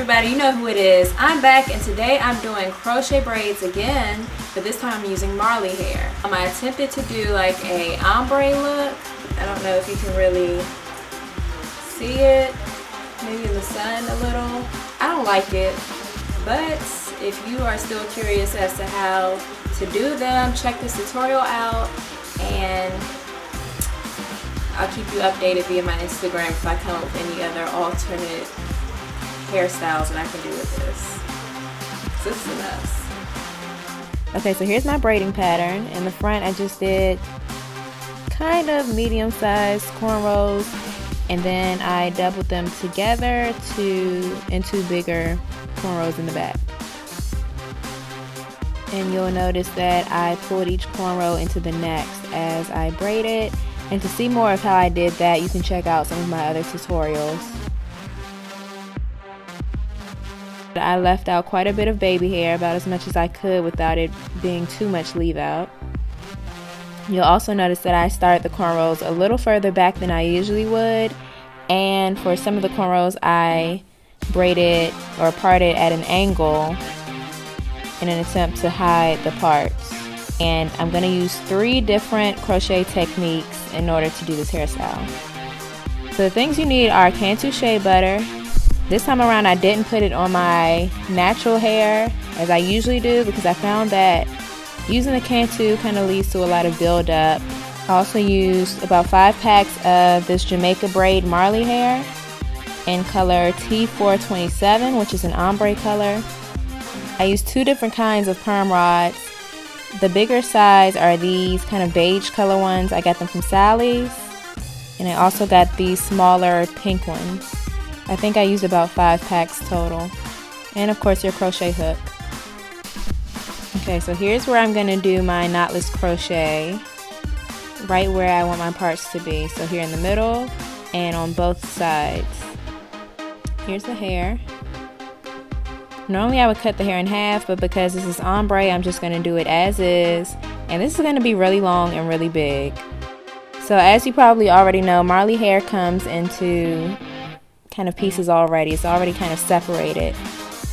everybody, you know who it is. I'm back and today I'm doing crochet braids again, but this time I'm using Marley hair. I attempted to do like a ombre look. I don't know if you can really see it, maybe in the sun a little. I don't like it, but if you are still curious as to how to do them, check this tutorial out and I'll keep you updated via my Instagram if I come up with any other alternate hairstyles that I can do with this. This is a mess. Okay, so here's my braiding pattern. In the front, I just did kind of medium-sized cornrows, and then I doubled them together into bigger cornrows in the back. And you'll notice that I pulled each cornrow into the next as I braided. And to see more of how I did that, you can check out some of my other tutorials. I left out quite a bit of baby hair, about as much as I could without it being too much leave out. You'll also notice that I started the cornrows a little further back than I usually would, and for some of the cornrows I braided or parted at an angle in an attempt to hide the parts. And I'm going to use 3 different crochet techniques in order to do this hairstyle. So the things you need are Cantu shea butter. This time around I didn't put it on my natural hair as I usually do, because I found that using the Cantu kind of leads to a lot of buildup. I also used about 5 packs of this Jamaica braid Marley hair in color T427, which is an ombre color. I used 2 different kinds of perm rods. The bigger size are these kind of beige color ones. I got them from Sally's. And I also got these smaller pink ones. I think I used about 5 packs total. And of course your crochet hook. Okay, so here's where I'm going to do my knotless crochet. Right where I want my parts to be. So here in the middle and on both sides. Here's the hair. Normally I would cut the hair in half, but because this is ombre, I'm just going to do it as is. And this is going to be really long and really big. So as you probably already know, Marley hair comes into kind of pieces already. It's already kind of separated.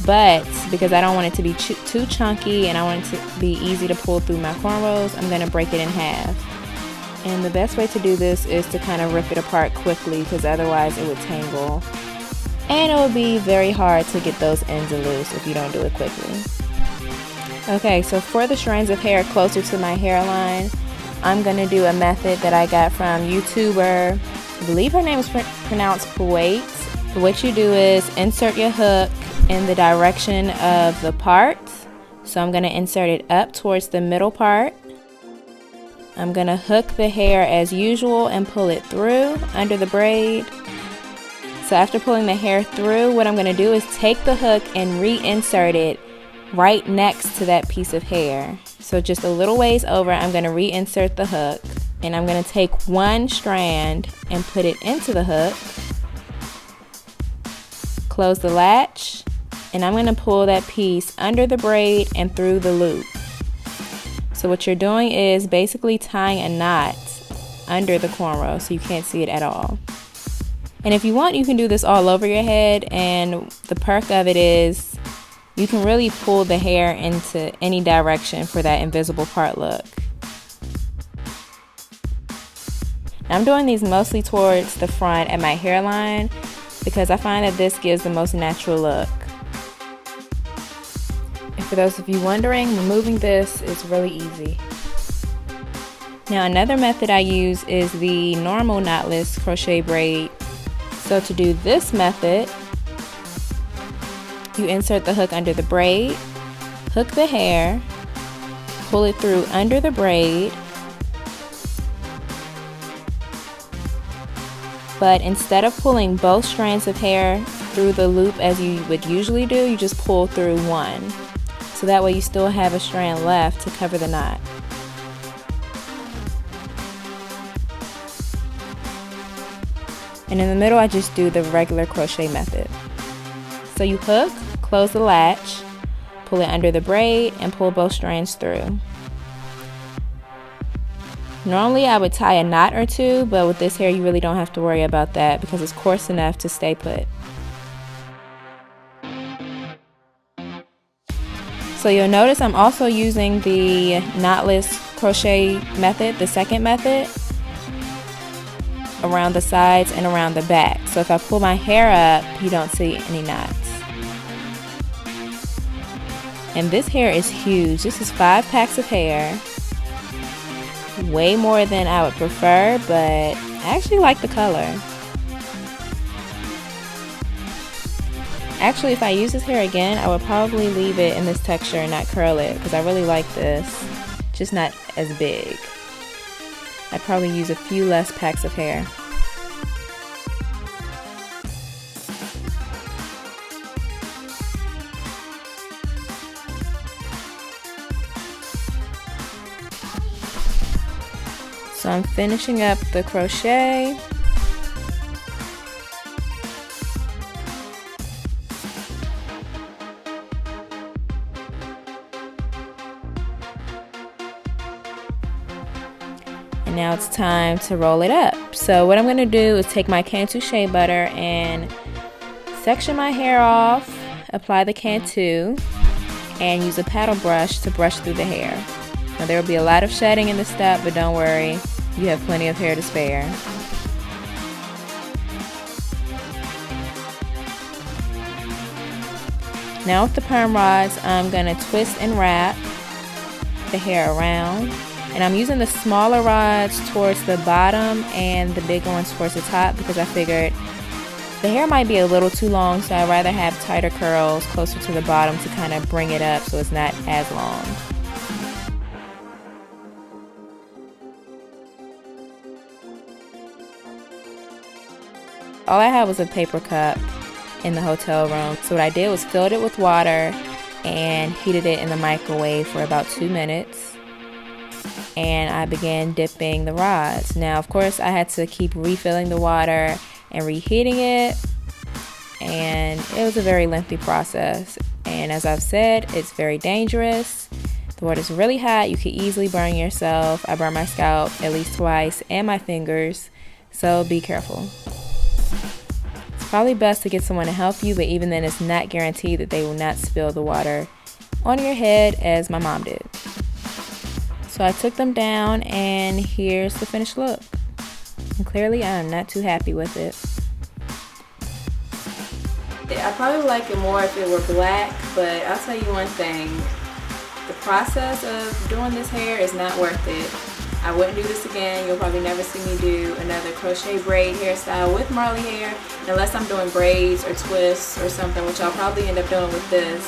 But because I don't want it to be too chunky and I want it to be easy to pull through my cornrows, I'm going to break it in half. And the best way to do this is to kind of rip it apart quickly, because otherwise it would tangle. And it will be very hard to get those ends loose if you don't do it quickly. Okay, so for the strands of hair closer to my hairline, I'm going to do a method that I got from YouTuber, I believe her name is pronounced Braid. What you do is insert your hook in the direction of the part. So I'm going to insert it up towards the middle part. I'm going to hook the hair as usual and pull it through under the braid. So after pulling the hair through, what I'm going to do is take the hook and reinsert it right next to that piece of hair. So just a little ways over, I'm going to reinsert the hook, and I'm going to take one strand and put it into the hook, close the latch, and I'm going to pull that piece under the braid and through the loop. So what you're doing is basically tying a knot under the cornrow so you can't see it at all. And if you want, you can do this all over your head, and the perk of it is you can really pull the hair into any direction for that invisible part look. Now, I'm doing these mostly towards the front at my hairline because I find that this gives the most natural look. And for those of you wondering, removing this is really easy. Now, another method I use is the normal knotless crochet braid. So to do this method, you insert the hook under the braid, hook the hair, pull it through under the braid, but instead of pulling both strands of hair through the loop as you would usually do, you just pull through one. So that way you still have a strand left to cover the knot. And in the middle, I just do the regular crochet method. So you hook, close the latch, pull it under the braid, and pull both strands through. Normally I would tie a knot or two, but with this hair you really don't have to worry about that because it's coarse enough to stay put. So you'll notice I'm also using the Knotless Crochet Method, the second method, around the sides and around the back. So if I pull my hair up, you don't see any knots. And this hair is huge. This is 5 packs of hair. Way more than I would prefer, but I actually like the color. Actually, if I use this hair again, I would probably leave it in this texture and not curl it, because I really like this, just not as big. I'd probably use a few less packs of hair. So I'm finishing up the crochet. And now it's time to roll it up. So what I'm going to do is take my Cantu shea butter and section my hair off, apply the Cantu, and use a paddle brush to brush through the hair. Now there will be a lot of shedding in this step, but don't worry, you have plenty of hair to spare. Now with the perm rods, I'm going to twist and wrap the hair around. And I'm using the smaller rods towards the bottom and the bigger ones towards the top, because I figured the hair might be a little too long, so I'd rather have tighter curls closer to the bottom to kind of bring it up so it's not as long. All I had was a paper cup in the hotel room, so what I did was filled it with water and heated it in the microwave for about 2 minutes. And I began dipping the rods. Now, of course, I had to keep refilling the water and reheating it, and it was a very lengthy process. And as I've said, it's very dangerous. The water's really hot. You could easily burn yourself. I burned my scalp at least twice and my fingers, so be careful. It's probably best to get someone to help you, but even then, it's not guaranteed that they will not spill the water on your head as my mom did. So I took them down, and here's the finished look. And clearly I'm not too happy with it. I'd probably like it more if it were black, but I'll tell you one thing. The process of doing this hair is not worth it. I wouldn't do this again. You'll probably never see me do another crochet braid hairstyle with Marley hair, unless I'm doing braids or twists or something, which I'll probably end up doing with this.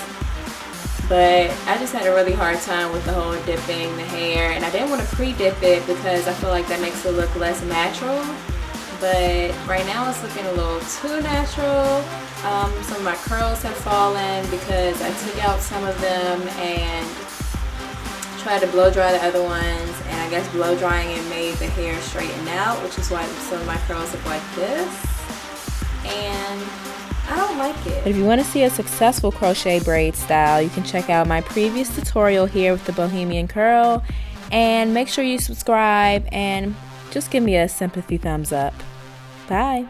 But I just had a really hard time with the whole dipping the hair, and I didn't want to pre-dip it because I feel like that makes it look less natural. But right now it's looking a little too natural. Some of my curls have fallen because I took out some of them and tried to blow dry the other ones, and I guess blow drying it made the hair straighten out, which is why some of my curls look like this. And I don't like it. But if you want to see a successful crochet braid style, you can check out my previous tutorial here with the Bohemian curl, and make sure you subscribe and just give me a sympathy thumbs up. Bye.